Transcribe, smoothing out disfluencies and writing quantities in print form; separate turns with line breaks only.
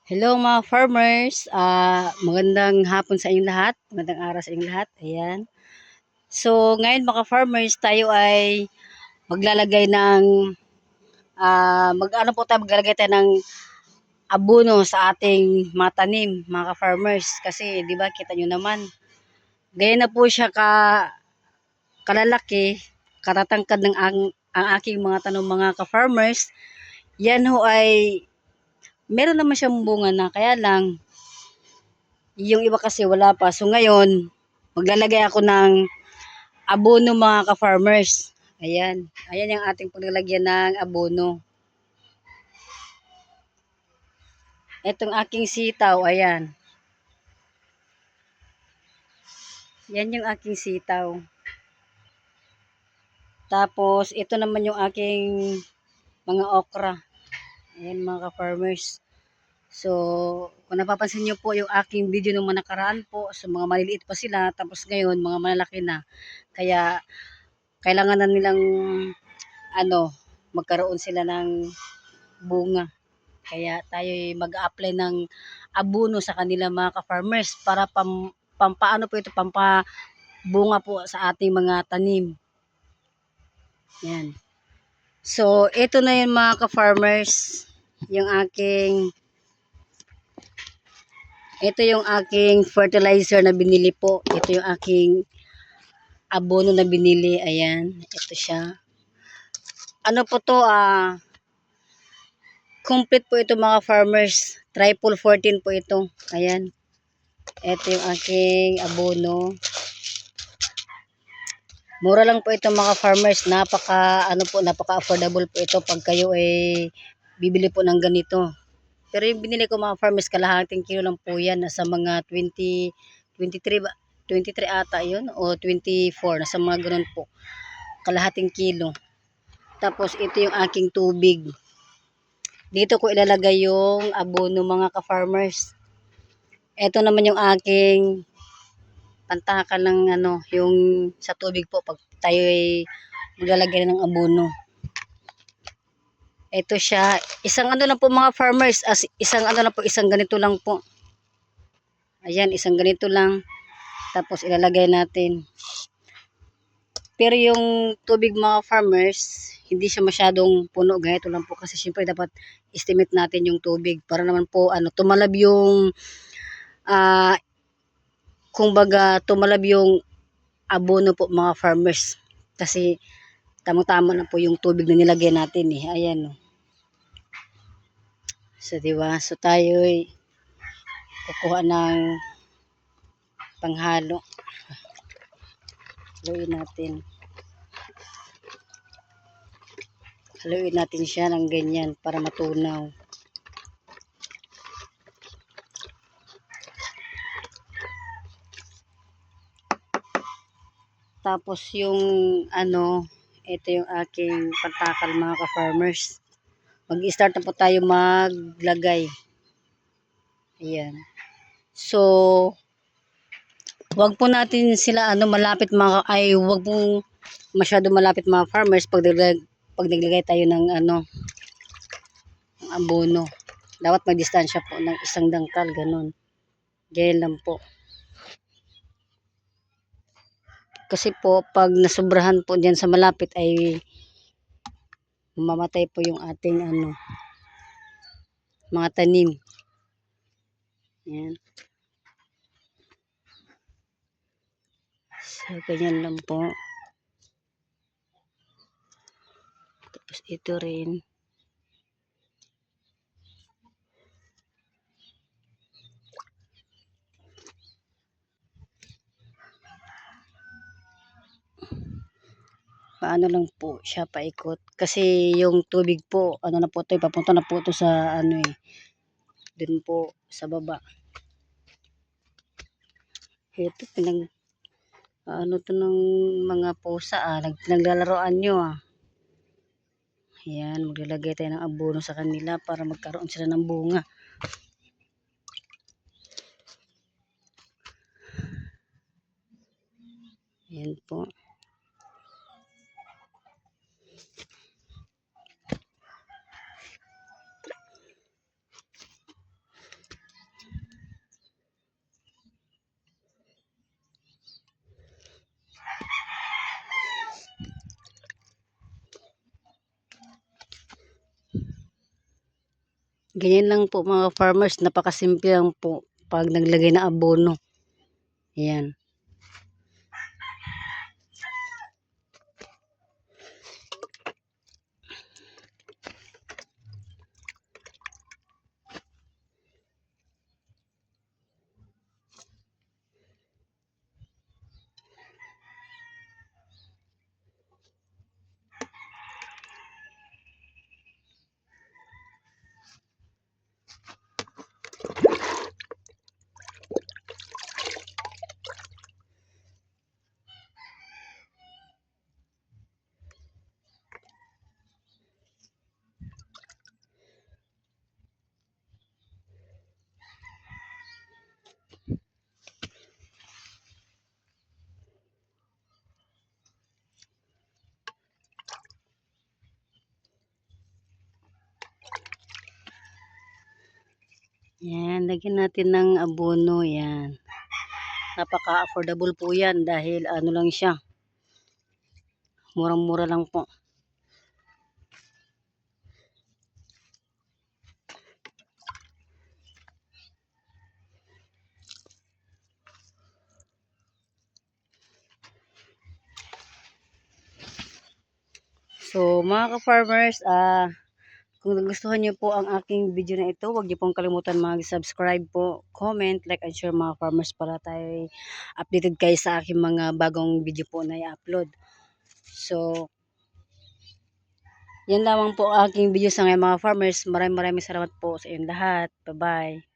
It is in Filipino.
Hello mga farmers, magandang hapon sa inyong lahat, magandang araw sa inyong lahat, ayan. So ngayon mga farmers, tayo ay maglalagay ng, maglalagay tayo ng abono sa ating mga tanim mga farmers. Kasi di ba kita nyo naman, ganyan na po siya kalalaki, katatangkad ng ang aking mga tanong mga ka-farmers. Yan ho ay, meron naman siyang bunga na, kaya lang, yung iba kasi wala pa. So ngayon, maglalagay ako ng abono mga ka-farmers. Ayan. Ayan yung ating paglalagyan ng abono. Itong aking sitaw, ayan. Yan yung aking sitaw. Tapos, ito naman yung aking mga okra. Ayan mga ka-farmers. So, kung napapansin nyo po yung aking video nung mga nakaraan po, so mga maliliit pa sila, tapos ngayon, mga malalaki na. Kaya, kailangan na nilang magkaroon sila ng bunga. Kaya tayo mag-a-apply ng abono sa kanila mga ka-farmers para pampaano po ito, pampabunga po sa ating mga tanim. Yan. So, ito na yun mga ka-farmers, yung yung aking fertilizer na binili po. Ito yung aking abono na binili. Ayan, ito siya. Ano po to, complete po ito mga farmers. Triple 14 po ito. Ayan. Ito yung aking abono. Mura lang po ito mga farmers. Napaka affordable po ito pag kayo ay bibili po ng ganito. Pero yung binili ko mga farmers, kalahating kilo lang po yan. Nasa mga 23 ata yun o 24. Nasa mga ganun po. Kalahating kilo. Tapos ito yung aking tubig. Dito ko ilalagay yung abono mga ka-farmers. Ito naman yung aking pantakal ng yung sa tubig po pag tayo ay maglalagay ng abono. Ito siya, isang lang po mga farmers, isang ganito lang po. Ayan, isang ganito lang. Tapos ilalagay natin. Pero yung tubig mga farmers, hindi siya masyadong puno, ganito lang po kasi syempre dapat estimate natin yung tubig para naman po tumalab yung tumalab yung abono po mga farmers. Kasi tamang-tama na po yung tubig na nilagay natin eh. Ayan o. So diba? So tayo ay kukuha ng panghalo. Haluin natin. Haluin natin siya ng ganyan para matunaw. Tapos yung ito yung aking pantakal mga ka-farmers. Mag-start na po tayo maglagay. Ayan. So, wag po natin sila malapit wag po masyado malapit mga farmers pag naglagay tayo ng ng abono. Dapat may distansya po ng isang dangkal, ganun. Ganyan lang po. Kasi po, pag nasobrahan po diyan sa malapit ay mamatay po yung ating mga tanim. Yan. So, ganyan lang po. Tapos ito rin. Paano lang po siya paikot. Kasi yung tubig po, na po ito, papunta na po ito sa dun po sa baba. Ito, to ng mga pusa naglalaroan nyo Ayan, maglalagay tayo ng abono sa kanila para magkaroon sila ng bunga. Ayan po. Ganyan lang po mga farmers, napakasimple lang po pag naglagay ng abono. Ayan. Yan, lagyan natin ng abono yan. Napaka-affordable po yan dahil ano lang siya. Murang-mura lang po. So mga ka-farmers, kung nagustuhan niyo po ang aking video na ito, huwag niyo pong kalimutan mag-subscribe po, comment, like, and share mga farmers para tayo updated kayo sa aking mga bagong video po na i-upload. So, yan lamang po ang aking video sa ngayon mga farmers. Maraming salamat po sa inyong lahat. Bye-bye.